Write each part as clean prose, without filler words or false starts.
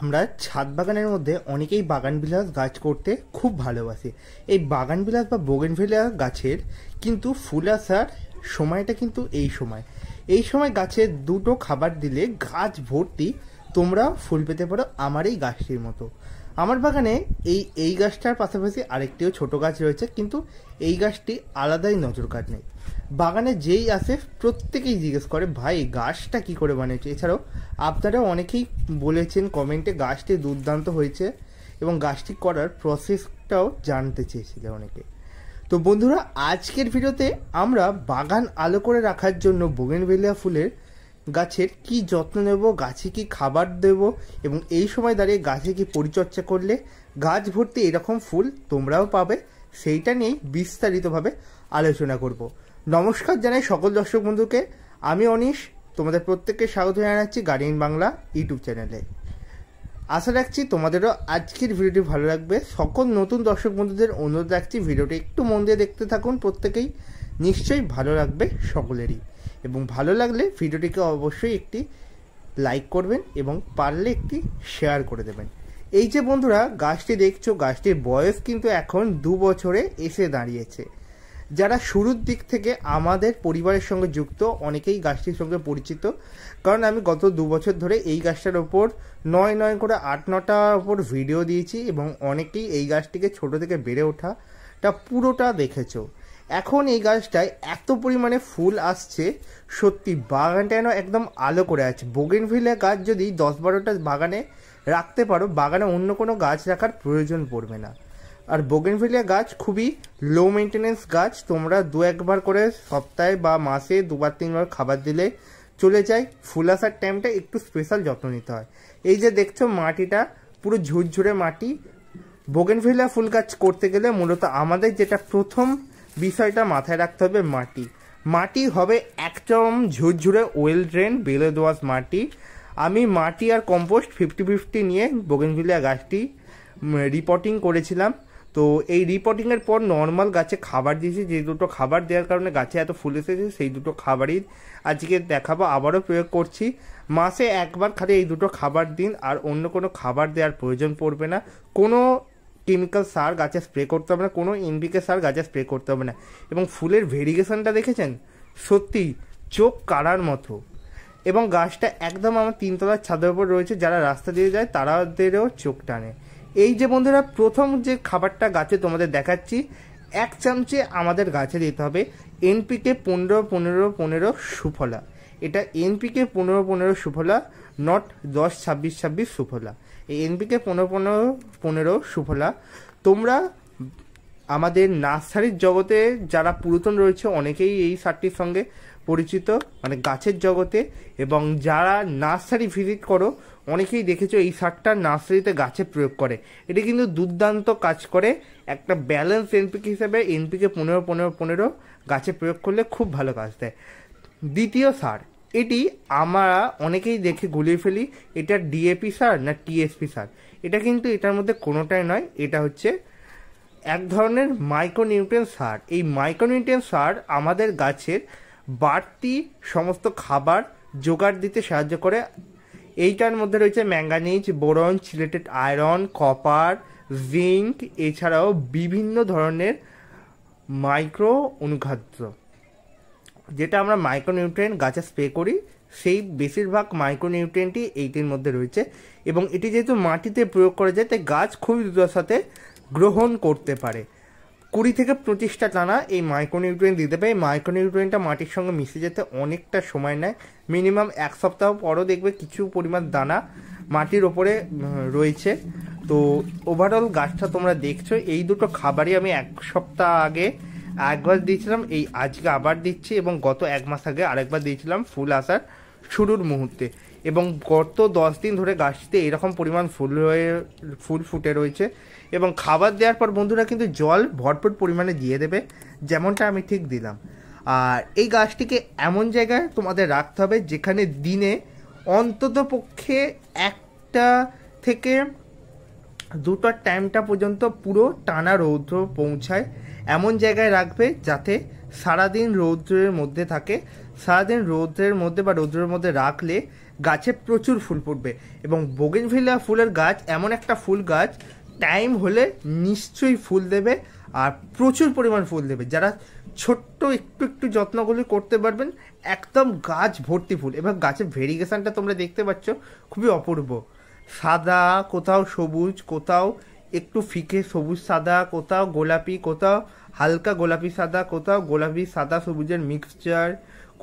আমরা ছাদ বাগানের মধ্যে অনেকেই বাগানবিলাস গাছ করতে খুব ভালোবাসি। এই বাগানবিলাস বা বোগেনভিলিয়া গাছের কিন্তু ফুল আসার সময়টা কিন্তু এই সময় গাছে দুটো খাবার দিলে গাছ ভর্তি তোমরা ফুল পেতে পারো আমার এই গাছটির মতো। আমার বাগানে এই গাছটার পাশাপাশি আরেকটিও ছোট গাছ রয়েছে, কিন্তু এই গাছটি আলাদাই নজর কাট নেই। বাগানে যেই আসে প্রত্যেকেই জিজ্ঞেস করে ভাই গাছটা কি করে বানিয়েছে। এছাড়াও আপনারা অনেকেই বলেছেন কমেন্টে গাছটি দুর্দান্ত হয়েছে এবং গাছটি করার প্রসেসটাও জানতে চেয়েছিলেন অনেকে। তো বন্ধুরা, আজকের ভিডিওতে আমরা বাগান আলো করে রাখার জন্য বোগেনভিলিয়া ফুলের গাছের কি যত্ন নেব, গাছে কি খাবার দেব এবং এই সময় দাঁড়িয়ে গাছে কি পরিচর্যা করলে গাছ ভর্তি এরকম ফুল তোমরাও পাবে, সেইটা নিয়েই বিস্তারিতভাবে আলোচনা করব। নমস্কার জানাই সকল দর্শক বন্ধুকে, আমি অনিশ, তোমাদের প্রত্যেককে স্বাগত জানাচ্ছি গার্ডিয়ান বাংলা ইউটিউব চ্যানেলে। আশা রাখছি তোমাদেরও আজকের ভিডিওটি ভালো লাগবে। সকল নতুন দর্শক বন্ধুদের অনুরোধ রাখছি ভিডিওটি একটু মন দিয়ে দেখতে থাকুন, প্রত্যেকেই নিশ্চয়ই ভালো লাগবে সকলেরই। এবং ভালো লাগলে ভিডিওটিকে অবশ্যই একটি লাইক করবেন এবং পারলে একটি শেয়ার করে দেবেন। এই যে বন্ধুরা গাছটি দেখছো, গাছটির বয়স কিন্তু এখন 2 বছরে এসে দাঁড়িয়েছে। যারা শুরুর দিক থেকে আমাদের পরিবারের সঙ্গে যুক্ত অনেকেই গাছটির সঙ্গে পরিচিত, কারণ আমি গত 2 বছর ধরে এই গাছটার ওপর 9 করে 8-9টার ওপর ভিডিও দিয়েছি এবং অনেকেই এই গাছটিকে ছোট থেকে বেড়ে ওঠাটা পুরোটা দেখেছো। এখন এই গাছটায় এত পরিমাণে ফুল আসছে, সত্যি বাগানটা যেন একদম আলো করে আছে। বোগেনভিলিয়া গাছ যদি 10-12টা বাগানে রাখতে পারো, বাগানে অন্য কোনো গাছ রাখার প্রয়োজন পড়বে না। আর বোগেনভিলিয়া গাছ খুবই লো মেনটেনেন্স গাছ, তোমরা 2-1 করে সপ্তাহে বা মাসে 2-3 খাবার দিলে চলে যায়। ফুল আসার টাইমটা একটু স্পেশাল যত্ন নিতে হয়। এই যে দেখছো মাটিটা পুরো ঝুরঝুরে মাটি। বোগেনভিলিয়া ফুল গাছ করতে গেলে মূলত আমাদের যেটা প্রথম বিষয়টা মাথায় রাখতে হবে, মাটি হবে একদম ঝুরঝুরে ওয়েল ড্রেন বেলে দোআঁশ মাটি। আমি মাটি আর কম্পোস্ট 50-50 নিয়ে বোগেনভিলিয়া গাছটি রিপোর্টিং করেছিলাম। তো এই রিপোর্টিংয়ের পর নর্মাল গাছে খাবার দিয়েছি, যে দুটো খাবার দেওয়ার কারণে গাছে এত ফুল এসেছে সেই দুটো খাবারই আজকে দেখাবো। আবারও প্রয়োগ করছি, মাসে 1বার খালি এই দুটো খাবার দিন, আর অন্য কোনো খাবার দেওয়ার প্রয়োজন পড়বে না। কোনো কেমিক্যাল সার গাছে স্প্রে করতে হবে না, কোনো এনপিকে সার গাছে স্প্রে করতে হবে না। এবং ফুলের ভেরিগেশনটা দেখেছেন, সত্যি চোখ কাড়ার মতো। এবং গাছটা একদম আমার 3তলার ছাদের উপর রয়েছে, যারা রাস্তা দিয়ে যায় তারাদেরও চোখ টানে। এই যে বন্ধুরা প্রথম যে খাবারটা গাছে তোমাদের দেখাচ্ছি, 1 চামচে আমাদের গাছে দিতে হবে এনপিকে 15-15-15 সুফলা। এটা এনপিকে 15-15 সুফলা, নট 10-26-26 সুফলা। এই এনপিকে 15-15-15 সুফলা তোমরা আমাদের নার্সারির জগতে যারা পুরাতন রয়েছে অনেকেই এই সারটির সঙ্গে পরিচিত, মানে গাছের জগতে। এবং যারা নার্সারি ভিজিট করো অনেকেই দেখেছো এই সারটা নার্সারিতে গাছে প্রয়োগ করে। এটি কিন্তু দুর্দান্ত কাজ করে। একটা ব্যালেন্স এনপিকে হিসেবে এনপিকে 15-15-15 গাছে প্রয়োগ করলে খুব ভালো কাজ দেয়। দ্বিতীয় সার, এটি আমরা অনেকেই দেখে গুলিয়ে ফেলি এটা ডিএপি সার না টিএসপি সার। এটা কিন্তু এটার মধ্যে কোনোটাই নয়, এটা হচ্ছে এক ধরনের মাইক্রোনিউট্রিয়েন্ট সার। এই মাইক্রোনিউট্রিয়েন্ট সার আমাদের গাছের বাড়তি সমস্ত খাবার জোগাড় দিতে সাহায্য করে। এইটার মধ্যে রয়েছে manganese, boron, chelated iron, copper, zinc, এছাড়াও বিভিন্ন ধরনের মাইক্রো অনুখাদ্য, যেটা আমরা মাইক্রোনিউট্রিয়েন্ট গাছে স্প্রে করি, সেই বেশিরভাগ মাইক্রোনিউট্রিয়েন্টই এইটির মধ্যে রয়েছে। এবং এটি যেহেতু মাটিতে প্রয়োগ করা যায় তাই গাছ খুবই দ্রুততার সাথে গ্রহণ করতে পারে। 20 থেকে 25টা টানা এই মাইক্রোনিউট্রিয়েন্ট দিতে পারে। মাইক্রোনিউট্রিয়েন্টটা মাটির সঙ্গে মিশে যেতে অনেকটা সময় নেয়, মিনিমাম 1 সপ্তাহ পরও দেখবে কিছু পরিমাণ দানা মাটির ওপরে রয়েছে। তো ওভারঅল গাছটা তোমরা দেখছো, এই দুটো খাবারই আমি 1 সপ্তাহ আগে 1বার দিয়েছিলাম, এই আজকে আবার দিচ্ছি, এবং গত 1 মাস আগে আরেকবার দিয়েছিলাম ফুল আসার শুরুর মুহূর্তে। এবং গত 10 দিন ধরে গাছটিতে এরকম পরিমাণ ফুল ফুটে রয়েছে। এবং খাবার দেওয়ার পর বন্ধুরা কিন্তু জল ভরপুর পরিমাণে দিয়ে দেবে, যেমনটা আমি ঠিক দিলাম। আর এই গাছটিকে এমন জায়গায় তোমাদের রাখতে হবে যেখানে দিনে অন্তত পক্ষে 1টা থেকে 2টার টাইমটা পর্যন্ত পুরো টানা রৌদ্র পৌঁছায়। এমন জায়গায় রাখবে যাতে সারাদিন রৌদ্রের মধ্যে থাকে। সারাদিন রৌদ্রের মধ্যে বা রৌদ্রের মধ্যে রাখলে গাছে প্রচুর ফুল ফুটবে। এবং বোগেনভিলিয়া ফুলের গাছ এমন একটা ফুল গাছ, টাইম হলে নিশ্চয়ই ফুল দেবে আর প্রচুর পরিমাণ ফুল দেবে। যারা ছোট্ট একটু একটু যত্নগুলি করতে পারবেন, একদম গাছ ভর্তি ফুল। এবং গাছের ভেরিগেশনটা তোমরা দেখতে পাচ্ছ, খুবই অপূর্ব। সাদা, কোথাও সবুজ, কোথাও একটু ফিকে সবুজ সাদা, কোথাও গোলাপি, কোথাও হালকা গোলাপি সাদা, কোথাও গোলাপি সাদা সবুজের মিক্সচার,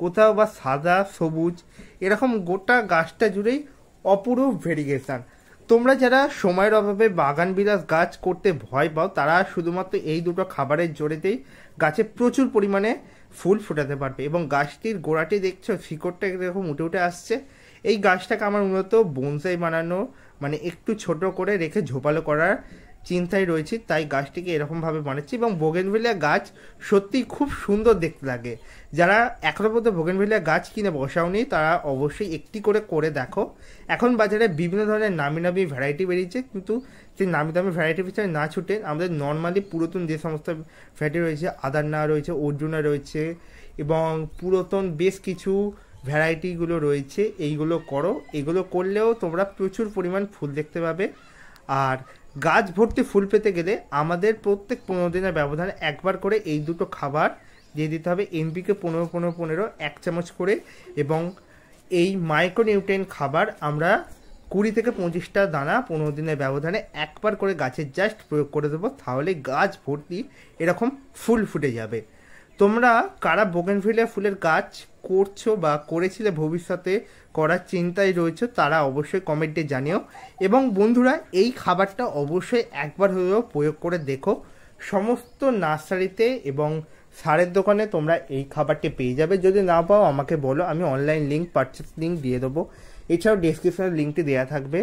কোথাও বা সাদা সবুজ, এরকম গোটা গাছটা জুড়েই অপূর্ব ভেরিগেশন। তোমরা যারা সময়ের অভাবে বাগান বিলাস গাছ করতে ভয় পাও, তারা শুধুমাত্র এই দুটো খাবারের জোরেতেই গাছে প্রচুর পরিমাণে ফুল ফোটাতে পারবে। এবং গাছটির গোড়াটি দেখছো, শিকড়টা এরকম উঠে উঠে আসছে। এই গাছটাকে আমার মূলত বনসাই বানানো, মানে একটু ছোট করে রেখে ঝোপালো করার চিন্তায় রয়েছি, তাই গাছটিকে এরকমভাবে বানাচ্ছি। এবং বোগেনভিলিয়া গাছ সত্যিই খুব সুন্দর দেখতে লাগে। যারা এখনো পর্যন্ত বোগেনভিলিয়া গাছ কিনে বসাওনি, তারা অবশ্যই একটি করে দেখো। এখন বাজারে বিভিন্ন ধরনের নামি নামি ভ্যারাইটি বেরিয়েছে, কিন্তু সেই নামি দামি ভ্যারাইটি পিছনে না ছুটে আমাদের নর্মালি পুরাতন যে সমস্ত ভ্যারাইটি রয়েছে, আদারনা রয়েছে, অর্জুনা রয়েছে এবং পুরাতন বেশ কিছু ভ্যারাইটিগুলো রয়েছে, এইগুলো করো। এগুলো করলেও তোমরা প্রচুর পরিমাণ ফুল দেখতে পাবে। আর গাছ ভর্তি ফুল পেতে গেলে আমাদের প্রত্যেক 15 দিনের ব্যবধানে একবার করে এই দুটো খাবার দিয়ে দিতে হবে। এনপিকে 15-15-15 1 চামচ করে, এবং এই মাইক্রোনিউট্রিয়েন্ট খাবার আমরা 20 থেকে 25টা দানা 15 দিনের ব্যবধানে একবার করে গাছের জাস্ট প্রয়োগ করে দেবো। তাহলে গাছ ভর্তি এরকম ফুল ফুটে যাবে। তোমরা কারা বোগেনভিলিয়া ফুলের গাছ করছো বা করেছিলে, ভবিষ্যতে করার চিন্তায় রয়েছে, তারা অবশ্যই কমেন্টে জানিও। এবং বন্ধুরা, এই খাবারটা অবশ্যই একবার হলেও প্রয়োগ করে দেখো। সমস্ত নার্সারিতে এবং সারের দোকানে তোমরা এই খাবারটি পেয়ে যাবে। যদি না পাও আমাকে বলো, আমি অনলাইন লিঙ্ক, পারচেস লিঙ্ক দিয়ে দেবো। এছাড়াও ডেসক্রিপশনের লিঙ্কটি দেওয়া থাকবে।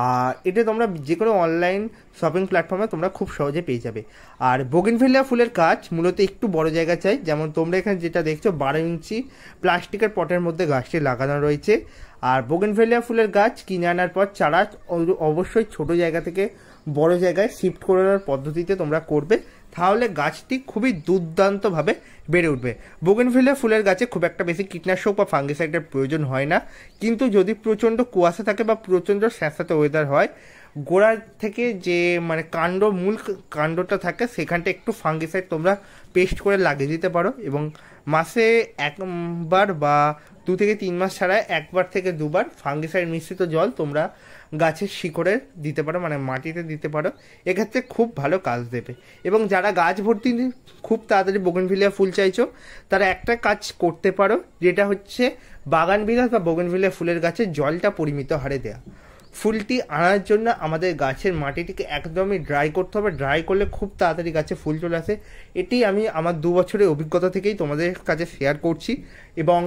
আর এটা তোমরা যে কোনো অনলাইন শপিং প্ল্যাটফর্মে তোমরা খুব সহজে পেয়ে যাবে। আর বোগেনভিলিয়া ফুলের গাছ মূলত একটু বড় জায়গা চাই। যেমন তোমরা এখানে যেটা দেখছো 12 ইঞ্চি প্লাস্টিকের পটের মধ্যে গাছটি লাগানো রয়েছে। আর বোগেনভিলিয়া ফুলের গাছ কিনে আনার পর চারা অবশ্যই ছোট জায়গা থেকে বড় জায়গায় শিফট করার পদ্ধতিতে তোমরা করবে, তাহলে গাছটি খুবই দুর্দান্তভাবে বেড়ে উঠবে। বোগেনভিলিয়া ফুলের গাছে খুব একটা বেশি কীটনাশক বা ফাঙ্গিসাইডের প্রয়োজন হয় না, কিন্তু যদি প্রচণ্ড কুয়াশা থাকে বা প্রচণ্ড স্যাঁতস্যাঁতে ওয়েদার হয়, গোড়া থেকে যে মানে মূল কাণ্ডটা থাকে সেখানটা একটু ফাঙ্গিসাইড তোমরা পেস্ট করে লাগিয়ে দিতে পারো। এবং মাসে একবার বা 2 থেকে 3 মাস ছাড়া একবার থেকে দুবার ফাঙ্গিসাইড মিশ্রিত জল তোমরা গাছের শিকড়ে দিতে পারো, মানে মাটিতে দিতে পারো। এক্ষেত্রে খুব ভালো কাজ দেবে। এবং যারা গাছ ভর্তি খুব তাড়াতাড়ি বোগেনভিলিয়া ফুল চাইছো, তারা একটা কাজ করতে পারো, যেটা হচ্ছে বাগান বিলাস বা বোগেনভিলিয়া ফুলের গাছে জলটা পরিমিত হারে দেওয়া। ফুলটি আনার জন্য আমাদের গাছের মাটিটিকে একদমই ড্রাই করতে হবে। ড্রাই করলে খুব তাড়াতাড়ি গাছে ফুল চলে আসে। এটি আমি আমার 2 বছরের অভিজ্ঞতা থেকেই তোমাদের কাছে শেয়ার করছি। এবং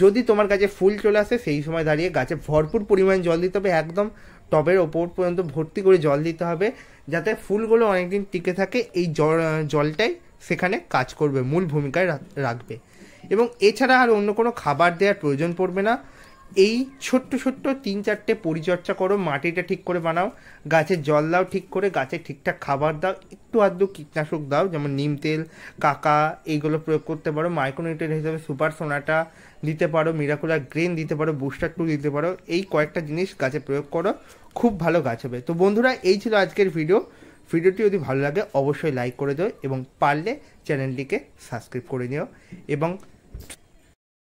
যদি তোমার কাছে ফুল চলে আসে, সেই সময় দাঁড়িয়ে গাছে ভরপুর পরিমাণ জল দিতে হবে। একদম টবের ওপর পর্যন্ত ভর্তি করে জল দিতে হবে, যাতে ফুলগুলো অনেকদিন টিকে থাকে। এই জলটাই সেখানে কাজ করবে, মূল ভূমিকায় রাখবে। এবং এছাড়া আর অন্য কোনো খাবার দেওয়ার প্রয়োজন পড়বে না। এই ছোট্ট ছোট্ট 3-4টে পরিচর্যা করো, মাটিটা ঠিক করে বানাও, গাছের জল দাও ঠিক করে, গাছে ঠিকঠাক খাবার দাও, একটু আধটু কীটনাশক দাও, যেমন নিম তেল, কাকা, এইগুলো প্রয়োগ করতে পারো। মাইক্রোনিউট্রিয়েন্ট হিসেবে সুপার সোনাটা দিতে পারো, মিরাকুলার গ্রেন দিতে পারো, বুস্টার 2 দিতে পারো। এই কয়েকটা জিনিস গাছে প্রয়োগ করো, খুব ভালো গাছ হবে। তো বন্ধুরা, এই ছিল আজকের ভিডিওটি যদি ভালো লাগে অবশ্যই লাইক করে দিও, এবং পারলে চ্যানেলটিকে সাবস্ক্রাইব করে নিও। এবং